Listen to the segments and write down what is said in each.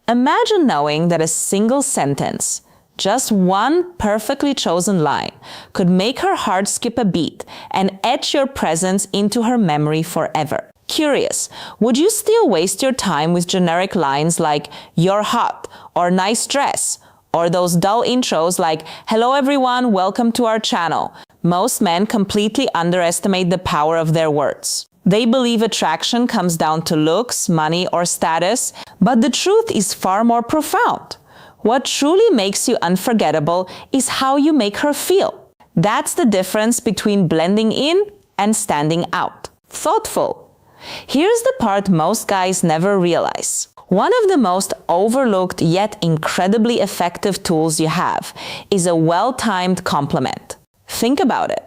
Imagine knowing that a single sentence, just one perfectly chosen line, could make her heart skip a beat and etch your presence into her memory forever. Curious, would you still waste your time with generic lines like, "You're hot," or "Nice dress," or those dull intros like, "Hello everyone, welcome to our channel"? Most men completely underestimate the power of their words. They believe attraction comes down to looks, money, or status, but the truth is far more profound. What truly makes you unforgettable is how you make her feel. That's the difference between blending in and standing out. Thoughtful. Here's the part most guys never realize. One of the most overlooked yet incredibly effective tools you have is a well-timed compliment. Think about it.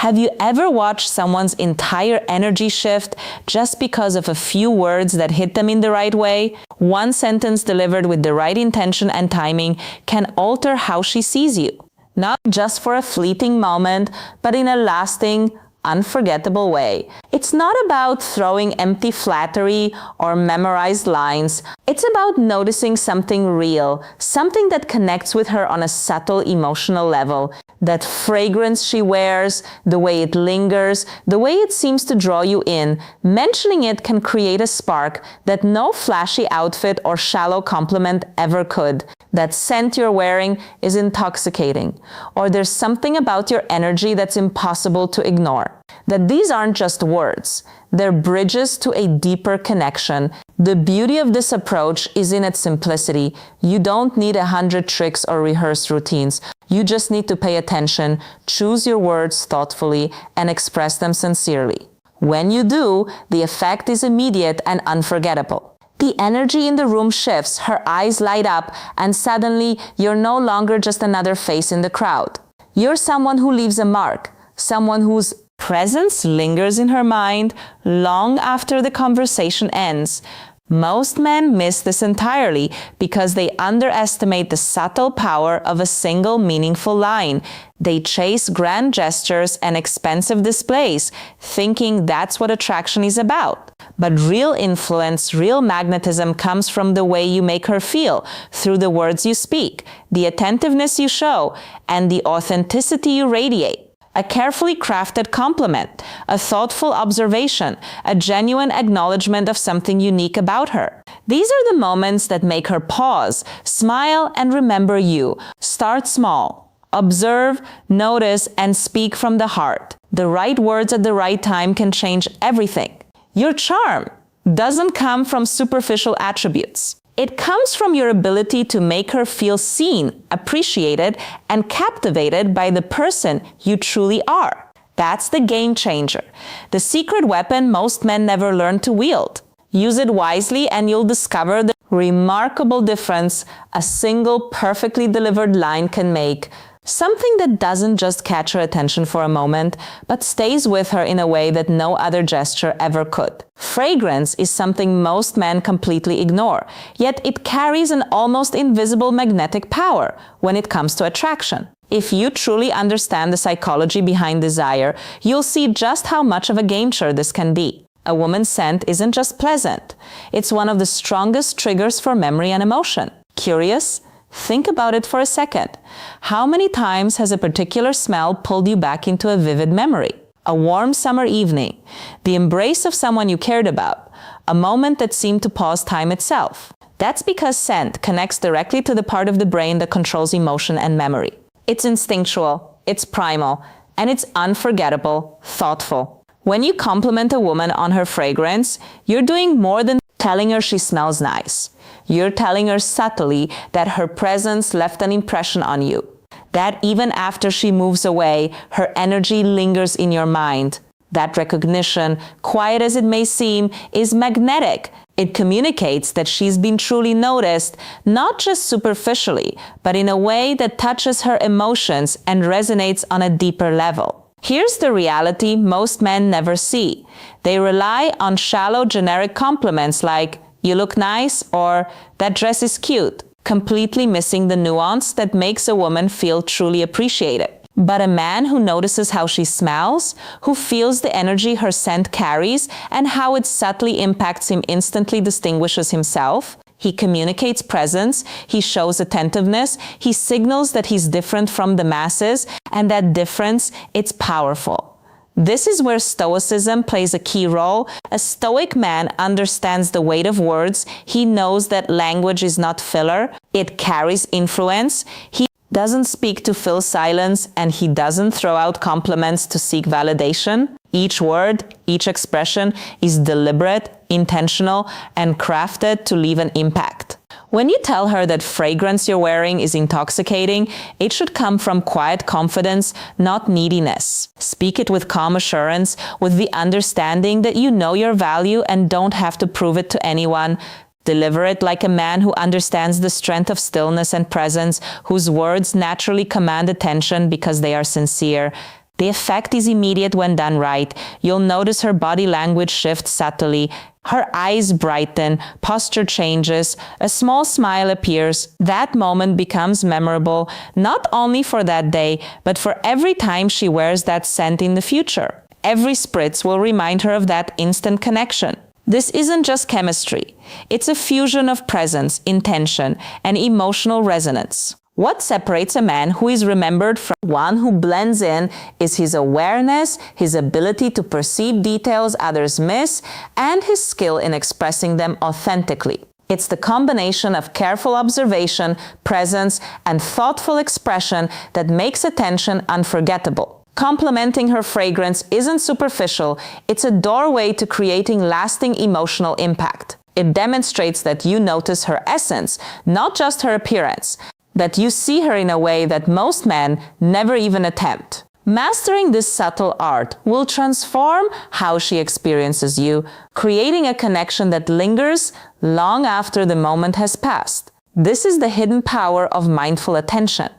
Have you ever watched someone's entire energy shift just because of a few words that hit them in the right way? One sentence delivered with the right intention and timing can alter how she sees you. Not just for a fleeting moment, but in a lasting, unforgettable way. It's not about throwing empty flattery or memorized lines. It's about noticing something real, something that connects with her on a subtle emotional level. That fragrance she wears, the way it lingers, the way it seems to draw you in. Mentioning it can create a spark that no flashy outfit or shallow compliment ever could. That scent you're wearing is intoxicating, or there's something about your energy that's impossible to ignore. That these aren't just words, they're bridges to a deeper connection. The beauty of this approach is in its simplicity. You don't need 100 tricks or rehearsed routines. You just need to pay attention, choose your words thoughtfully, and express them sincerely. When you do, the effect is immediate and unforgettable. The energy in the room shifts, her eyes light up, and suddenly you're no longer just another face in the crowd. You're someone who leaves a mark, someone whose presence lingers in her mind long after the conversation ends. Most men miss this entirely because they underestimate the subtle power of a single meaningful line. They chase grand gestures and expensive displays, thinking that's what attraction is about. But real influence, real magnetism comes from the way you make her feel, through the words you speak, the attentiveness you show, and the authenticity you radiate. A carefully crafted compliment, a thoughtful observation, a genuine acknowledgement of something unique about her. These are the moments that make her pause, smile, and remember you. Start small. Observe, notice, and speak from the heart. The right words at the right time can change everything. Your charm doesn't come from superficial attributes. It comes from your ability to make her feel seen, appreciated, and captivated by the person you truly are. That's the game changer. The secret weapon most men never learn to wield. Use it wisely and you'll discover the remarkable difference a single perfectly delivered line can make. Something that doesn't just catch her attention for a moment, but stays with her in a way that no other gesture ever could. Fragrance is something most men completely ignore, yet it carries an almost invisible magnetic power when it comes to attraction. If you truly understand the psychology behind desire, you'll see just how much of a game changer this can be. A woman's scent isn't just pleasant. It's one of the strongest triggers for memory and emotion. Curious? Think about it for a second. How many times has a particular smell pulled you back into a vivid memory? A warm summer evening, the embrace of someone you cared about, a moment that seemed to pause time itself. That's because scent connects directly to the part of the brain that controls emotion and memory. It's instinctual, it's primal, and it's unforgettable, thoughtful. When you compliment a woman on her fragrance, you're doing more than telling her she smells nice. You're telling her subtly that her presence left an impression on you. That even after she moves away, her energy lingers in your mind. That recognition, quiet as it may seem, is magnetic. It communicates that she's been truly noticed, not just superficially, but in a way that touches her emotions and resonates on a deeper level. Here's the reality most men never see. They rely on shallow generic compliments like, "You look nice," or "That dress is cute," completely missing the nuance that makes a woman feel truly appreciated. But a man who notices how she smells, who feels the energy her scent carries, and how it subtly impacts him instantly distinguishes himself. He communicates presence, he shows attentiveness, he signals that he's different from the masses, and that difference, it's powerful. This is where Stoicism plays a key role. A Stoic man understands the weight of words. He knows that language is not filler. It carries influence. He doesn't speak to fill silence, and he doesn't throw out compliments to seek validation. Each word, each expression is deliberate, intentional, and crafted to leave an impact. When you tell her that fragrance you're wearing is intoxicating, it should come from quiet confidence, not neediness. Speak it with calm assurance, with the understanding that you know your value and don't have to prove it to anyone. Deliver it like a man who understands the strength of stillness and presence, whose words naturally command attention because they are sincere. The effect is immediate when done right. You'll notice her body language shift subtly. Her eyes brighten, posture changes, a small smile appears. That moment becomes memorable, not only for that day, but for every time she wears that scent in the future. Every spritz will remind her of that instant connection. This isn't just chemistry. It's a fusion of presence, intention, and emotional resonance. What separates a man who is remembered from one who blends in is his awareness, his ability to perceive details others miss, and his skill in expressing them authentically. It's the combination of careful observation, presence, and thoughtful expression that makes attention unforgettable. Complimenting her fragrance isn't superficial, it's a doorway to creating lasting emotional impact. It demonstrates that you notice her essence, not just her appearance, that you see her in a way that most men never even attempt. Mastering this subtle art will transform how she experiences you, creating a connection that lingers long after the moment has passed. This is the hidden power of mindful attention.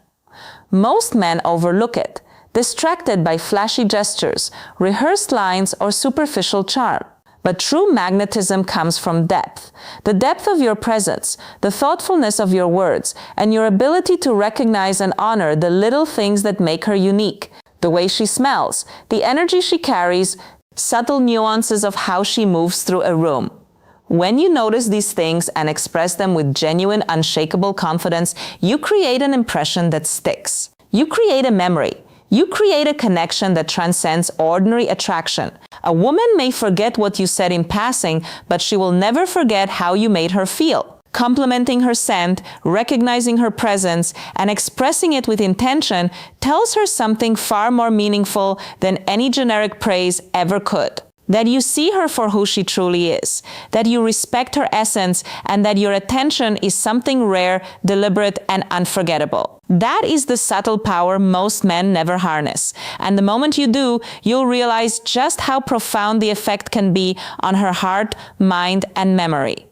Most men overlook it, distracted by flashy gestures, rehearsed lines, or superficial charm. But true magnetism comes from depth. The depth of your presence, the thoughtfulness of your words, and your ability to recognize and honor the little things that make her unique. The way she smells, the energy she carries, subtle nuances of how she moves through a room. When you notice these things and express them with genuine, unshakable confidence, you create an impression that sticks. You create a memory. You create a connection that transcends ordinary attraction. A woman may forget what you said in passing, but she will never forget how you made her feel. Complimenting her scent, recognizing her presence, and expressing it with intention tells her something far more meaningful than any generic praise ever could. That you see her for who she truly is, that you respect her essence, and that your attention is something rare, deliberate, and unforgettable. That is the subtle power most men never harness. And the moment you do, you'll realize just how profound the effect can be on her heart, mind, and memory.